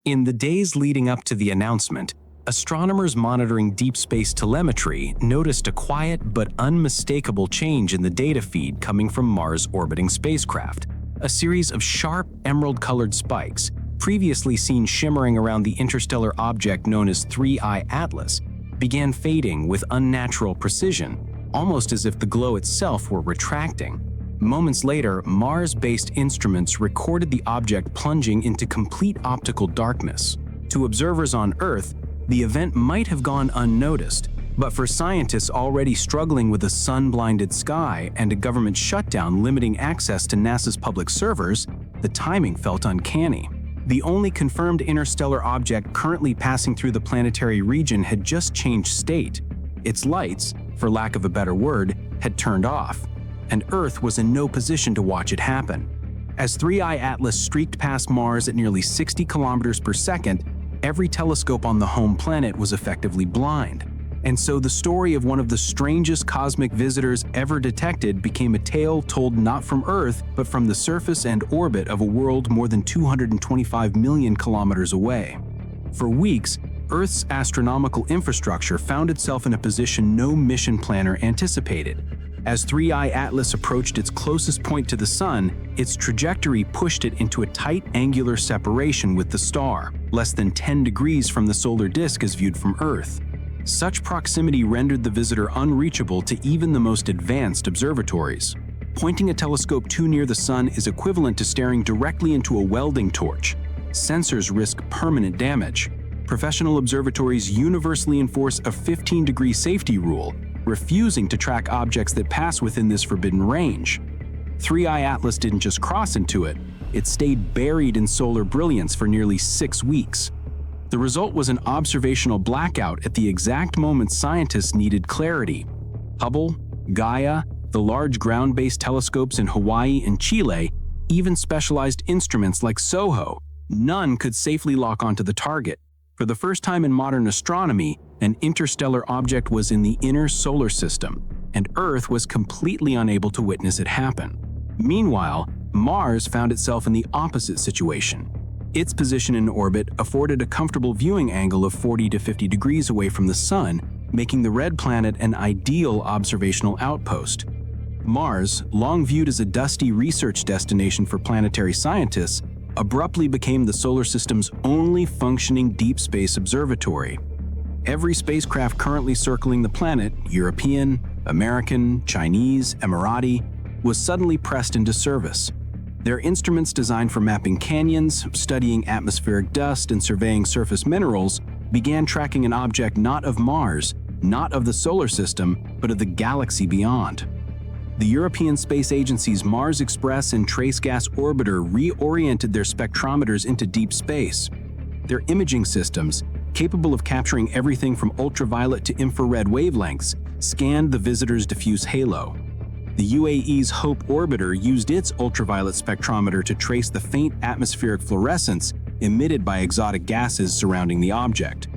In the days leading up to the announcement, astronomers monitoring deep space telemetry noticed a quiet but unmistakable change in the data feed coming from Mars-orbiting spacecraft. A series of sharp, emerald-colored spikes, previously seen shimmering around the interstellar object known as 3I Atlas, began fading with unnatural precision, almost as if the glow itself were retracting. Moments later, Mars-based instruments recorded the object plunging into complete optical darkness. To observers on Earth, the event might have gone unnoticed, but for scientists already struggling with a sun-blinded sky and a government shutdown limiting access to NASA's public servers, the timing felt uncanny. The only confirmed interstellar object currently passing through the planetary region had just changed state. Its lights, for lack of a better word, had turned off, and Earth was in no position to watch it happen. As 3I Atlas streaked past Mars at nearly 60 kilometers per second, every telescope on the home planet was effectively blind. And so the story of one of the strangest cosmic visitors ever detected became a tale told not from Earth, but from the surface and orbit of a world more than 225 million kilometers away. For weeks, Earth's astronomical infrastructure found itself in a position no mission planner anticipated. As 3I Atlas approached its closest point to the Sun, its trajectory pushed it into a tight angular separation with the star, less than 10 degrees from the solar disk as viewed from Earth. Such proximity rendered the visitor unreachable to even the most advanced observatories. Pointing a telescope too near the Sun is equivalent to staring directly into a welding torch. Sensors risk permanent damage. Professional observatories universally enforce a 15-degree safety rule, refusing to track objects that pass within this forbidden range. 3I Atlas didn't just cross into it, it stayed buried in solar brilliance for nearly 6 weeks. The result was an observational blackout at the exact moment scientists needed clarity. Hubble, Gaia, the large ground-based telescopes in Hawaii and Chile, even specialized instruments like SOHO, none could safely lock onto the target. For the first time in modern astronomy, an interstellar object was in the inner solar system, and Earth was completely unable to witness it happen. Meanwhile, Mars found itself in the opposite situation. Its position in orbit afforded a comfortable viewing angle of 40 to 50 degrees away from the Sun, making the red planet an ideal observational outpost. Mars, long viewed as a dusty research destination for planetary scientists, abruptly became the solar system's only functioning deep space observatory. Every spacecraft currently circling the planet, European, American, Chinese, Emirati, was suddenly pressed into service. Their instruments designed for mapping canyons, studying atmospheric dust, and surveying surface minerals began tracking an object not of Mars, not of the solar system, but of the galaxy beyond. The European Space Agency's Mars Express and Trace Gas Orbiter reoriented their spectrometers into deep space. Their imaging systems, capable of capturing everything from ultraviolet to infrared wavelengths, scanned the visitor's diffuse halo. The UAE's HOPE orbiter used its ultraviolet spectrometer to trace the faint atmospheric fluorescence emitted by exotic gases surrounding the object.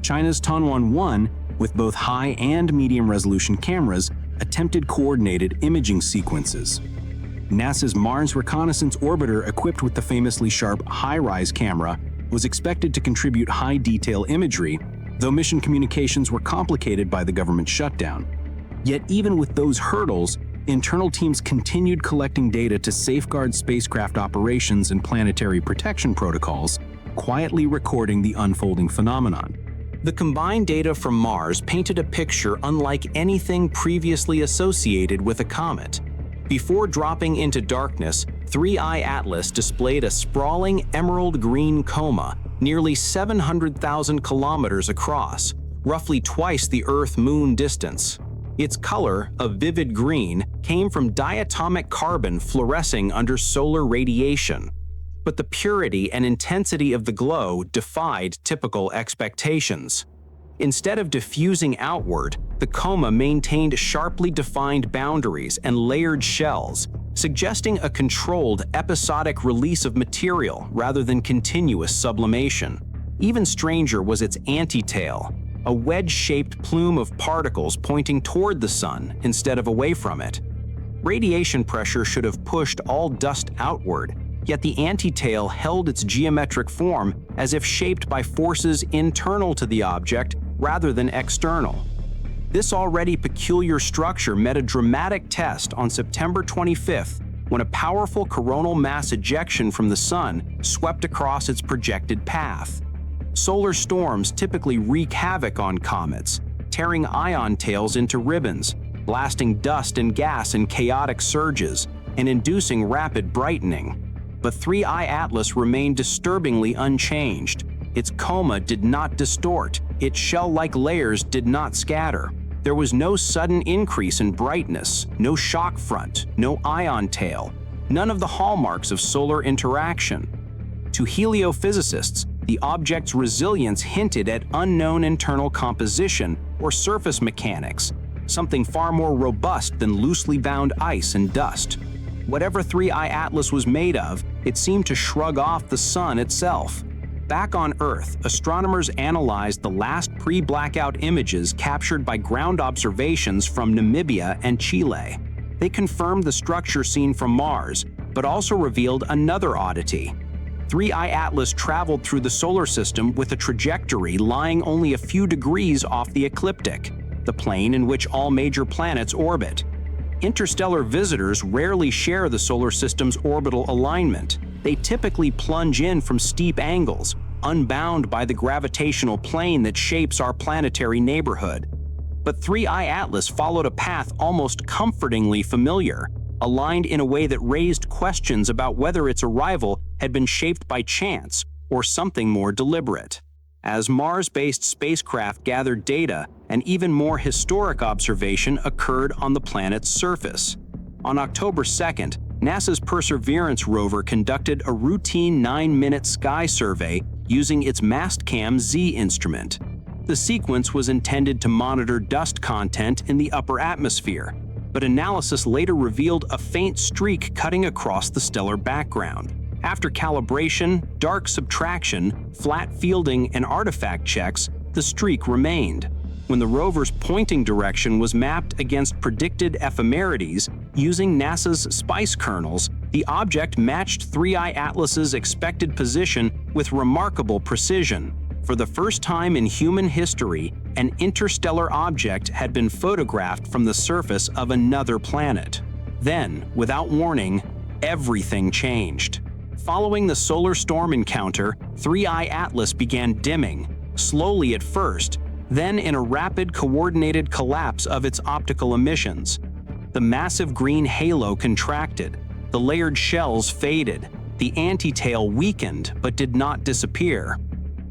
China's Tianwen-1, with both high and medium-resolution cameras, attempted coordinated imaging sequences. NASA's Mars Reconnaissance Orbiter, equipped with the famously sharp HiRISE camera, was expected to contribute high-detail imagery, though mission communications were complicated by the government shutdown. Yet even with those hurdles, internal teams continued collecting data to safeguard spacecraft operations and planetary protection protocols, quietly recording the unfolding phenomenon. The combined data from Mars painted a picture unlike anything previously associated with a comet. Before dropping into darkness, 3I Atlas displayed a sprawling emerald green coma, nearly 700,000 kilometers across, roughly twice the Earth-Moon distance. Its color, a vivid green, came from diatomic carbon fluorescing under solar radiation. But the purity and intensity of the glow defied typical expectations. Instead of diffusing outward, the coma maintained sharply defined boundaries and layered shells, suggesting a controlled, episodic release of material rather than continuous sublimation. Even stranger was its antitail, a wedge-shaped plume of particles pointing toward the Sun instead of away from it. Radiation pressure should have pushed all dust outward, yet the antitail held its geometric form as if shaped by forces internal to the object rather than external. This already peculiar structure met a dramatic test on September 25th when a powerful coronal mass ejection from the Sun swept across its projected path. Solar storms typically wreak havoc on comets, tearing ion tails into ribbons, blasting dust and gas in chaotic surges, and inducing rapid brightening. But 3I Atlas remained disturbingly unchanged. Its coma did not distort, its shell-like layers did not scatter. There was no sudden increase in brightness, no shock front, no ion tail, none of the hallmarks of solar interaction. To heliophysicists, the object's resilience hinted at unknown internal composition or surface mechanics, something far more robust than loosely bound ice and dust. Whatever 3I Atlas was made of, it seemed to shrug off the Sun itself. Back on Earth, astronomers analyzed the last pre-blackout images captured by ground observations from Namibia and Chile. They confirmed the structure seen from Mars, but also revealed another oddity. 3I Atlas traveled through the solar system with a trajectory lying only a few degrees off the ecliptic, the plane in which all major planets orbit. Interstellar visitors rarely share the solar system's orbital alignment. They typically plunge in from steep angles, unbound by the gravitational plane that shapes our planetary neighborhood. But 3I Atlas followed a path almost comfortingly familiar, aligned in a way that raised questions about whether its arrival had been shaped by chance or something more deliberate. As Mars-based spacecraft gathered data, an even more historic observation occurred on the planet's surface. On October 2nd, NASA's Perseverance rover conducted a routine 9-minute sky survey using its Mastcam Z instrument. The sequence was intended to monitor dust content in the upper atmosphere, but analysis later revealed a faint streak cutting across the stellar background. After calibration, dark subtraction, flat fielding, and artifact checks, the streak remained. When the rover's pointing direction was mapped against predicted ephemerides using NASA's SPICE kernels, the object matched 3I Atlas's expected position with remarkable precision. For the first time in human history, an interstellar object had been photographed from the surface of another planet. Then, without warning, everything changed. Following the solar storm encounter, 3I Atlas began dimming, slowly at first, then in a rapid coordinated collapse of its optical emissions. The massive green halo contracted, the layered shells faded, the antitail weakened but did not disappear.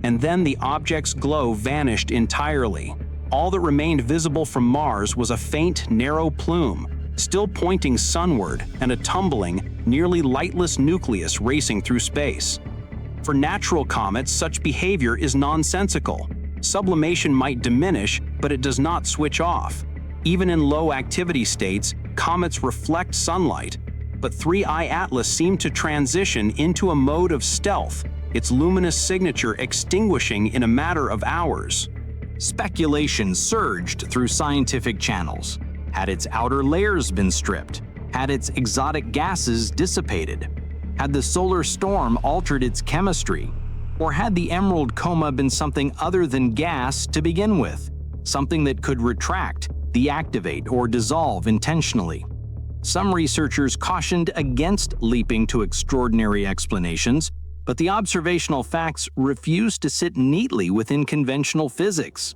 And then the object's glow vanished entirely. All that remained visible from Mars was a faint, narrow plume, still pointing sunward, and a tumbling, nearly lightless nucleus racing through space. For natural comets, such behavior is nonsensical. Sublimation might diminish, but it does not switch off. Even in low activity states, comets reflect sunlight, but 3I Atlas seemed to transition into a mode of stealth, its luminous signature extinguishing in a matter of hours. Speculation surged through scientific channels. Had its outer layers been stripped? Had its exotic gases dissipated? Had the solar storm altered its chemistry? Or had the emerald coma been something other than gas to begin with? Something that could retract, deactivate, or dissolve intentionally? Some researchers cautioned against leaping to extraordinary explanations, but the observational facts refused to sit neatly within conventional physics.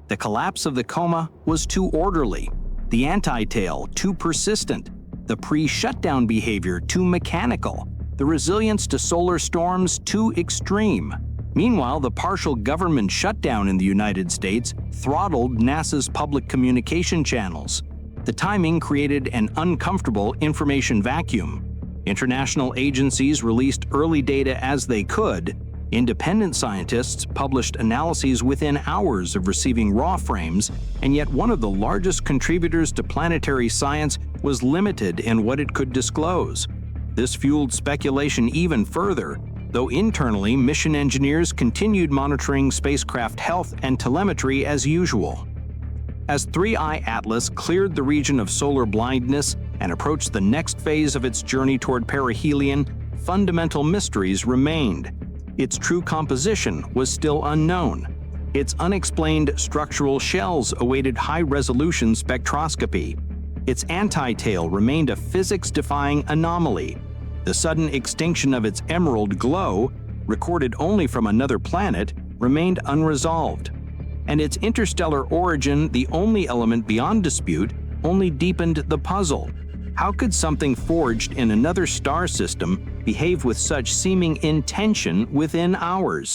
The collapse of the coma was too orderly, the antitail too persistent, the pre-shutdown behavior too mechanical, the resilience to solar storms too extreme. Meanwhile, the partial government shutdown in the United States throttled NASA's public communication channels. The timing created an uncomfortable information vacuum. International agencies released early data as they could. Independent scientists published analyses within hours of receiving raw frames, and yet one of the largest contributors to planetary science was limited in what it could disclose. This fueled speculation even further, though internally mission engineers continued monitoring spacecraft health and telemetry as usual. As 3I Atlas cleared the region of solar blindness and approached the next phase of its journey toward perihelion, fundamental mysteries remained. Its true composition was still unknown. Its unexplained structural shells awaited high-resolution spectroscopy. Its anti-tail remained a physics-defying anomaly. The sudden extinction of its emerald glow, recorded only from another planet, remained unresolved. And its interstellar origin, the only element beyond dispute, only deepened the puzzle. How could something forged in another star system behave with such seeming intention within ours?